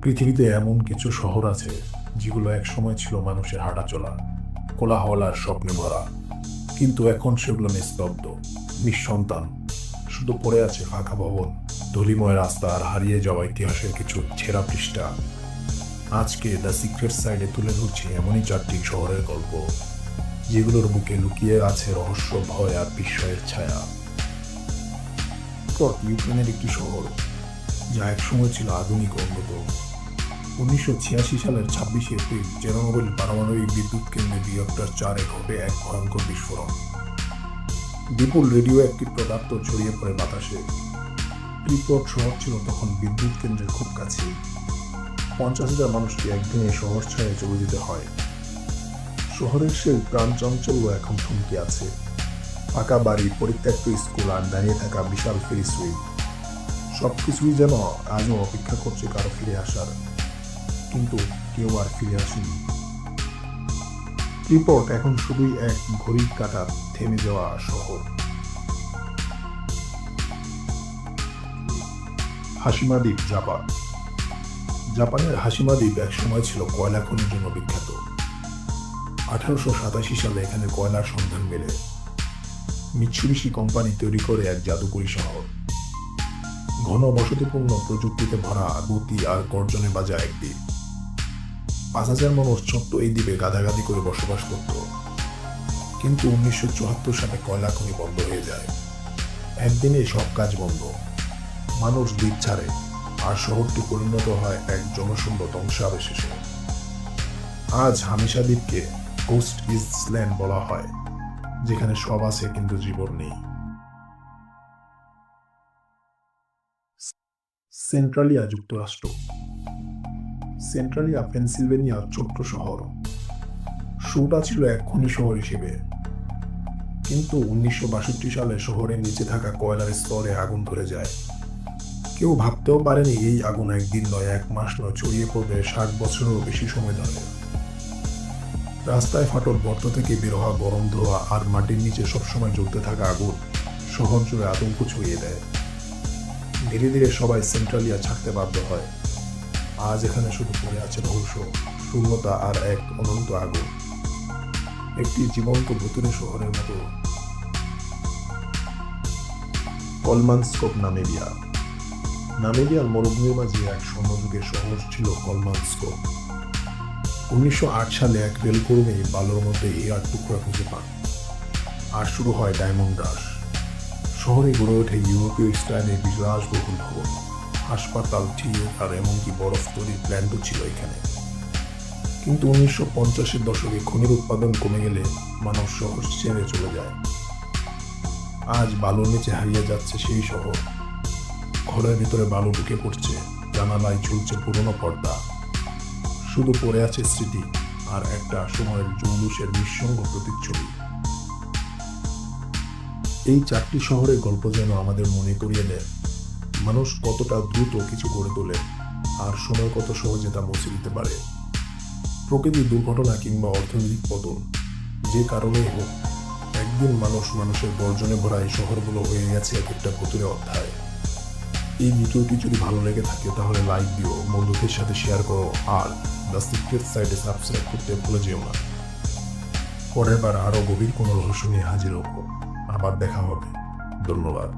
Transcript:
পৃথিবীতে এমন কিছু শহর আছে যেগুলো একসময় ছিল মানুষের হাঁটাচলা, কোলাহল আর স্বপ্নে ভরা, কিন্তু এখন সেগুলো নিস্তব্ধ, নিঃসন্তান। শুধু পড়ে আছে ফাঁকা ভবন, ধূলিময় রাস্তা আর হারিয়ে যাওয়া ইতিহাসের কিছু ছেঁড়া পৃষ্ঠা। আজকে দ্য সিক্রেট সাইডে তুলে ধরছি এমনই চারটি শহরের গল্প, যেগুলোর বুকে লুকিয়ে আছে রহস্য, ভয় আর বিস্ময়ের ছায়া। ইউক্রেনের একটি শহর, যা একসময় ছিল আধুনিক উন্নত। 1986 সালের 26 এপ্রিল চেরনোবিল পারমাণবিক বিদ্যুৎ কেন্দ্রে রিঅ্যাক্টর 4-এ ঘটে এক ভয়ঙ্কর বিস্ফোরণ। বিপুল রেডিও অ্যাক্টিভ পদার্থ ছড়িয়ে পড়ে বাতাসে। প্রিপট শহর ছিল তখন বিদ্যুৎ কেন্দ্রের খুব কাছে। 50,000 মানুষকে একদিনে শহর ছাড়িয়ে চলে যেতে হয়। শহরের সেই প্রাণচাঞ্চল্য এখন থমকে আছে। ফাঁকা বাড়ি, পরিত্যক্ত স্কুল আর দাঁড়িয়ে থাকা বিশাল ফেরি সুইট, সবকিছুই যেন আজও অপেক্ষা করছে কারো ফিরে আসার, কিন্তু কেউ আর ফিরে আসেনি। রিপোর্ট এখন শুধুই এক ঘড়ির কাঁটা থেমে যাওয়া শহর। হাসিমা দ্বীপ, জাপান। জাপানের হাসিমা দ্বীপ এক সময় ছিল কয়লা খনির জন্য বিখ্যাত। 1887 সালে এখানে কয়লার সন্ধান মেলে। মিৎসুবিশি কোম্পানি তৈরি করে এক জাদুকরী শহর। ঘন বসতিপূর্ণ, প্রযুক্তিতে ভরা, গতি আর গর্জনে বাজা এক দ্বীপ। 5,000 মানুষ ছোট্ট এই দ্বীপে গাদাগাদি করে বসবাস করত। কিন্তু 1974 সালে কয়লা খনি বন্ধ হয়ে যায়। একদিনে সব কাজ বন্ধ। মানুষ দ্বীপ ছাড়ে আর শহরটি পরিণত হয় এক জনশূন্য ধ্বংসাবশেষে। আজ হামেশা দ্বীপকে গোস্ট আইল্যান্ড বলা হয়, যেখানে সব আছে কিন্তু জীবন নেই। সেন্ট্রালিয়া, যুক্তরাষ্ট্র। সেন্ট্রালিয়া পেনসিলভেনিয়ার ছোট্ট শহর। শুরুটা ছিল এক খনি শহর হিসেবে, কিন্তু 1962 সালে শহরের নিচে থাকা কয়লার স্তরে আগুন ধরে যায়। কেউ ভাবতেও পারেনি এই আগুন একদিন নয়, 1 মাস নয়, ছড়িয়ে পড়বে 60 বছরেরও বেশি সময় ধরে। রাস্তায় ফাটল, গর্ত থেকে বের হওয়া গরম ধোঁয়া আর মাটির নিচে সবসময় জ্বলতে থাকা আগুন শহর জুড়ে আতঙ্ক ছড়িয়ে দেয়। ধীরে ধীরে সবাই সেন্ট্রালিয়া ছাড়তে বাধ্য হয়। আজ এখানে শুধু পড়ে আছে ধ্বংস, শূন্যতা আর এক অনন্ত আগুন, একটি জীবন্ত ভুতুড়ে শহরের মতো। কলমানস্কোপ, নামিবিয়া। নামিবিয়ার মরুভূমির মাঝে এক স্বর্ণযুগের শহর ছিল কলমানস্কোপ। 1908 সালে এক রেলকর্মী বালুর মধ্যে হিরার টুকরা খুঁজে পান, আর শুরু হয় ডায়মন্ড রাশ। শহরে গড়ে ওঠে ইউরোপীয় স্টাইলের বিলাসবহুল ভবন, হাসপাতাল, থিয়েটার আর এমনকি বরফ তৈরির প্ল্যান্টও ছিল এখানে। কিন্তু 1950-এর দশকে খনির উৎপাদন কমে গেলে মানুষ শহর ছেড়ে চলে যায়। আজ বালুর নিচে হারিয়ে যাচ্ছে সেই শহর। ঘরের ভিতরে বালু ঢুকে পড়ছে, জানালায় ঝুলছে পুরনো পর্দা। শুধু পড়ে আছে স্মৃতি আর একটা সময়ের জৌলুসের নিঃসঙ্গ প্রতিচ্ছবি। এই 4টি শহরের গল্প যেন আমাদের মনে করিয়ে দেয় মানুষ কতটা দ্রুত কিছু গড়ে তোলে, আর সময় কত সহজে তা মুছে দিতে পারে। প্রকৃতির দুর্ঘটনা কিংবা অর্থনৈতিক পতন, যে কারণেই হোক, একদিন মানুষের বর্জনে ভরা এই শহরগুলো হয়ে গেছে এক একটা ভুতুড়ে অধ্যায়। এই ভিডিওটি যদি ভালো লেগে থাকে তাহলে লাইক দিও, বন্ধুদের সাথে শেয়ার করো, আর দ্য সিক্রেট সাইডে সাবস্ক্রাইব করতে ভুলে যেও না। পরের বার আরো গভীর কোনো রহস্য নিয়ে হাজির হবো। আবার দেখা হবে। ধন্যবাদ।